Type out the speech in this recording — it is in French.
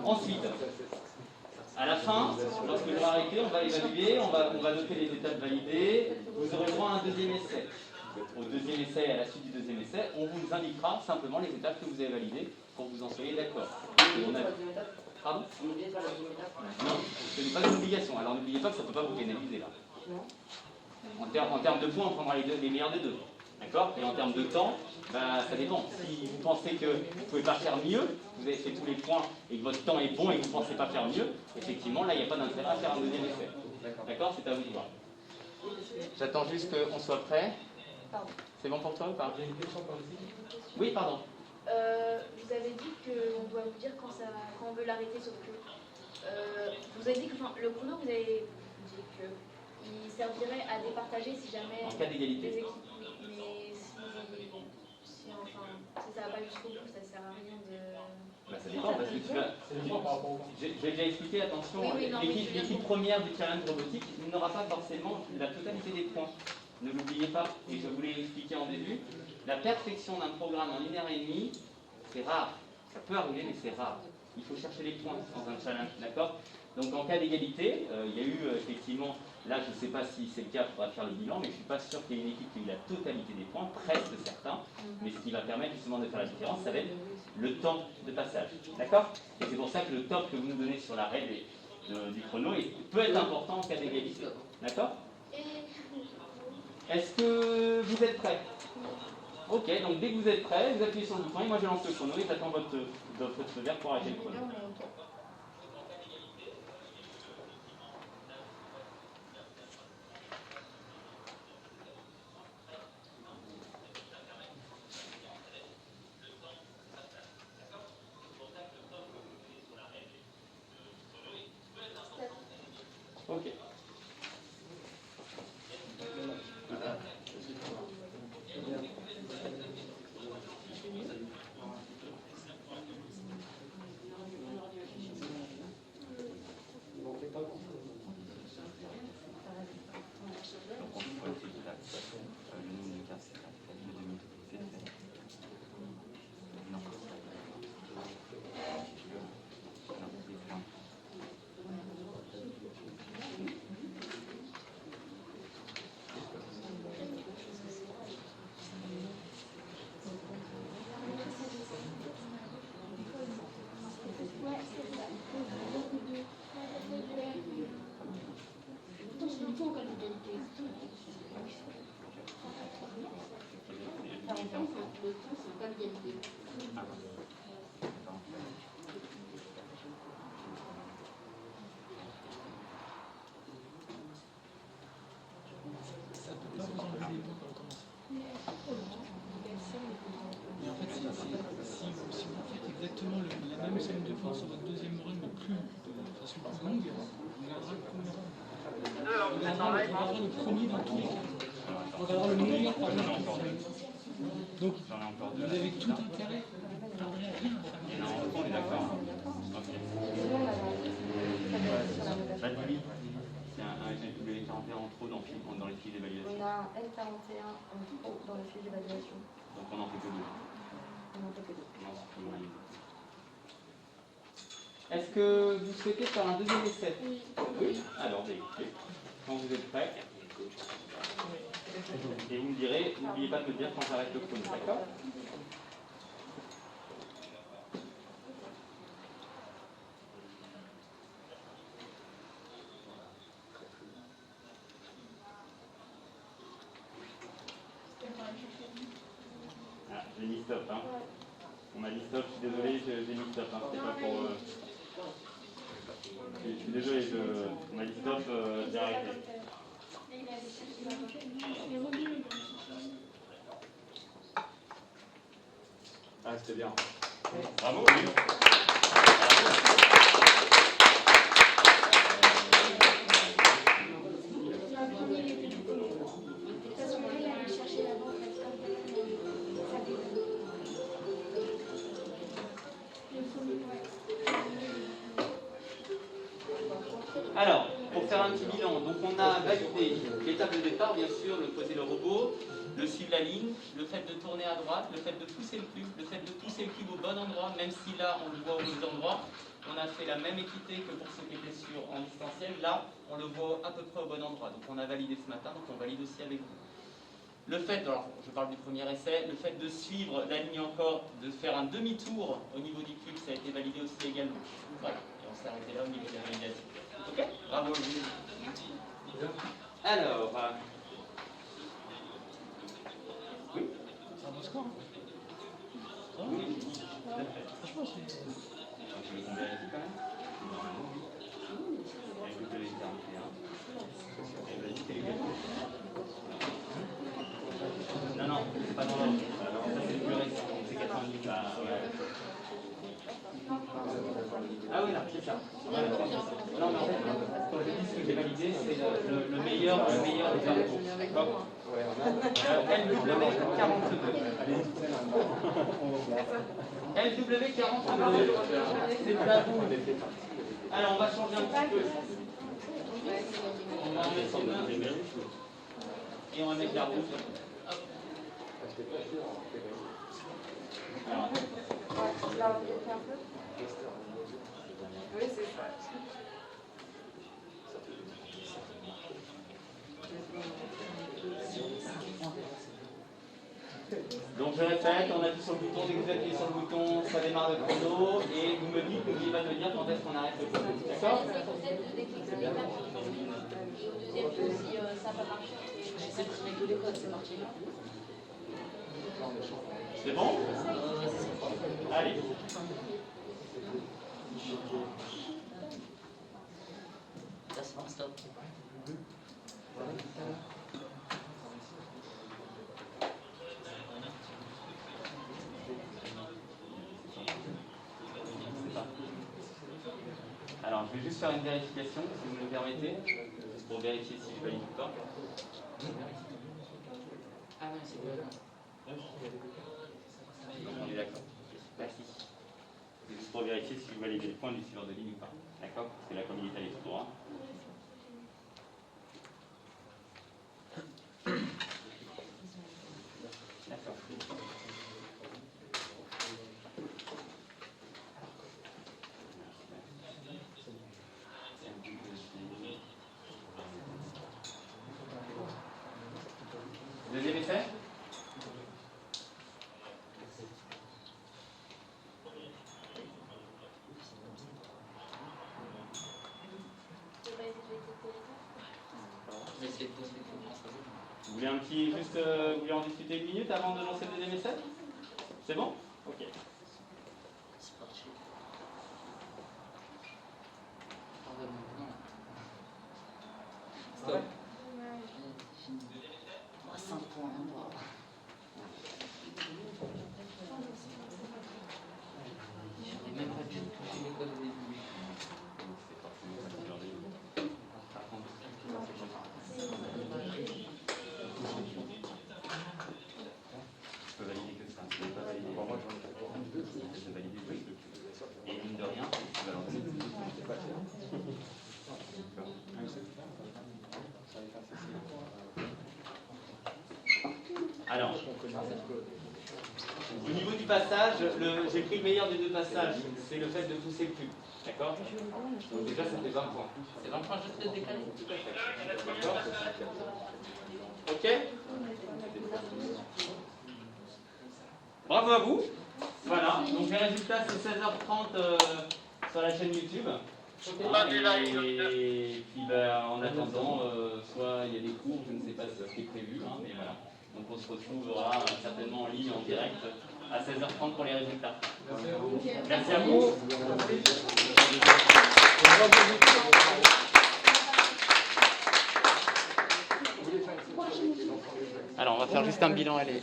Ensuite, à la fin, lorsque je vais arrêter, on va évaluer, on va noter les étapes validées. Vous aurez droit à un deuxième essai. Au deuxième essai, à la suite du deuxième essai, on vous indiquera simplement les étapes que vous avez validées pour que vous en soyez d'accord. Pardon ? Non, ce n'est pas une obligation. Alors n'oubliez pas que ça ne peut pas vous pénaliser là. En termes de points, on prendra les meilleurs des deux. D'accord ? Et en termes de temps, ça dépend. Si vous pensez que vous ne pouvez pas faire mieux, vous avez fait tous les points et que votre temps est bon et que vous ne pensez pas faire mieux, effectivement, là, il n'y a pas d'intérêt à faire un deuxième essai. D'accord ? C'est à vous de voir. J'attends juste qu'on soit prêt. C'est bon pour toi ou pas ? J'ai une question par ici. Oui, pardon. Vous avez dit qu'on doit vous dire quand on veut l'arrêter, sauf que vous avez dit que le chrono, vous avez dit qu'il servirait à départager si jamais en cas d'égalité. les équipes. Mais si ça va pas jusqu'au bout, ça sert à rien de. Ça dépend parce que tu vas. J'ai déjà expliqué, attention, oui, l'équipe première du challenge robotique n'aura pas forcément la totalité des points. Ne l'oubliez pas, et je vous l'ai expliqué en début, la perfection d'un programme en 1h30, c'est rare. Ça peut arriver, mais c'est rare. Il faut chercher les points dans un challenge, d'accord ? Donc en cas d'égalité, il y a eu effectivement, là je ne sais pas si c'est le cas, il faudra faire le bilan, mais je ne suis pas sûr qu'il y ait une équipe qui ait eu la totalité des points, presque certains, mais ce qui va permettre justement de faire la différence, ça va être le temps de passage, d'accord ? Et c'est pour ça que le top que vous nous donnez sur l'arrêt du chrono peut être important en cas d'égalité, d'accord ? Est-ce que vous êtes prêts ? Ok, donc dès que vous êtes prêts, vous appuyez sur le bouton et moi je lance le chrono et j'attends votre feu vert pour arrêter le chrono. Ok. La même somme de points sur votre deuxième run, mais plus de façon plus longue, on gardera le premier. On gardera le premier dans tous les cas. On gardera le meilleur par exemple. Donc, vous avez tout intérêt à perdre rien. On est d'accord. Pas de limite. C'est un L41 en trop dans les fiches d'évaluation. On a un L41 en trop dans les fiches d'évaluation. Donc on n'en fait que deux. On en fait que deux. Est-ce que vous souhaitez faire un deuxième essai ? Oui. Alors, écoutez, quand vous êtes prêts, et vous me direz, n'oubliez pas de me dire quand j'arrête le chrono, d'accord ? Ah, j'ai mis stop, hein. On m'a dit stop, je suis désolé, j'ai mis stop, hein. C'est pas pour... Je suis désolé, on m'a dit stop, j'ai arrêté. Ah, c'était bien. Bravo, oui. Alors, pour faire un petit bilan, donc on a validé l'étape de départ, bien sûr, le poser le robot, le suivre la ligne, le fait de tourner à droite, le fait de pousser le cube, le fait de pousser le cube au bon endroit, même si là on le voit au mauvais endroit. On a fait la même équité que pour ceux qui étaient en distanciel. Là, on le voit à peu près au bon endroit. Donc on a validé ce matin, donc on valide aussi avec vous. Le fait, alors je parle du premier essai, le fait de suivre la ligne encore, de faire un demi-tour au niveau du cube, ça a été validé aussi également. Voilà, et on s'est arrêté là au niveau de la validation. Ok? Bravo. Alors, oui? C'est un bon score. Oui, tout à fait. Franchement, c'est. Je vais vérifier quand même. Avec le PV 41. Non, non, c'est pas dans l'ordre. Ça, c'est le plus récent. C'est 90. Ah oui, là, c'est ça. Non, mais en fait, quand je dis ce que j'ai validé, c'est le meilleur des parcours. D'accord? LW 42. LW 42. C'est à vous. Alors, on va changer un petit peu. On va en mettre une main. Et on va mettre la rouge. Hop. Alors, Oui, c'est ça. donc je répète, on appuie sur le bouton, dès que vous appuyez sur le bouton, ça démarre le chrono et vous me dites, n'oubliez pas de me dire quand est-ce qu'on arrête le chrono. D'accord? C'est peut-être de déclencher l'étape. Et au deuxième coup, si ça n'a pas marché, C'est avec tous les codes, c'est marqué. C'est bon? Allez. Das war's dann. Alors, je vais juste faire une vérification, si vous me le permettez, juste pour vérifier si je valide ou pas. Ah ouais, c'est bon. On est d'accord. Merci. C'est juste pour vérifier si vous validez le point du suiveur de ligne ou pas. D'accord? Parce que là, comme il est allé tout droit. D'accord. Deuxième essai? Vous voulez un petit, juste, vous voulez en discuter une minute avant de lancer le deuxième essai? C'est bon? Ok. C'est parti. Pardon, maintenant. Stop. À 5 points. Je n'ai même pas dû toucher les codes au début. Je peux valider que ça. Je ne peux pas valider. Moi, je vais valider le truc. Et mine de rien, tu vas lancer. Alors, au niveau du passage, j'ai pris le meilleur des deux passages. C'est le fait de pousser le cube. D'accord? Donc déjà, ça fait 20 points. C'est 20 points juste de décalé. Tout à fait. D'accord? Ok? Bravo à vous. Voilà, donc les résultats c'est 16h30 sur la chaîne YouTube. Et puis en attendant, soit il y a des cours, je ne sais pas si c'est prévu, hein, mais voilà. Donc on se retrouvera certainement en ligne, en direct, à 16h30 pour les résultats. Merci à vous. Alors on va faire juste un bilan, allez.